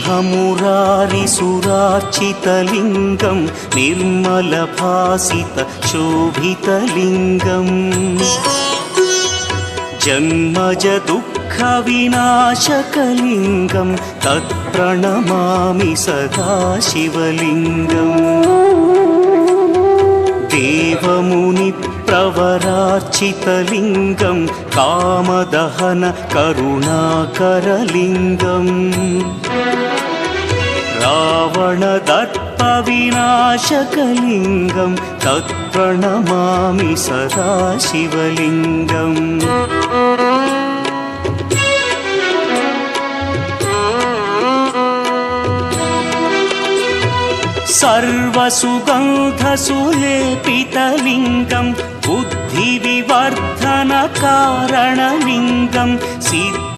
श्रीहमुरारिसुरार्चितलिङ्गं निर्मलभासितशोभितलिङ्गम् जन्मज दुःखविनाशकलिङ्गं तत्प्रणमामि सदा शिवलिङ्गम् देवमुनिप्रवरार्चितलिङ्गं कामदहन करुणाकरलिङ्गम् रावणदर्पविनाशकलिङ्गं तत्प्रणमामि सदा शिवलिङ्गम् सर्वसुगन्धसुलेपितलिङ्गं बुद्धिविवर्धनकारणलिङ्गं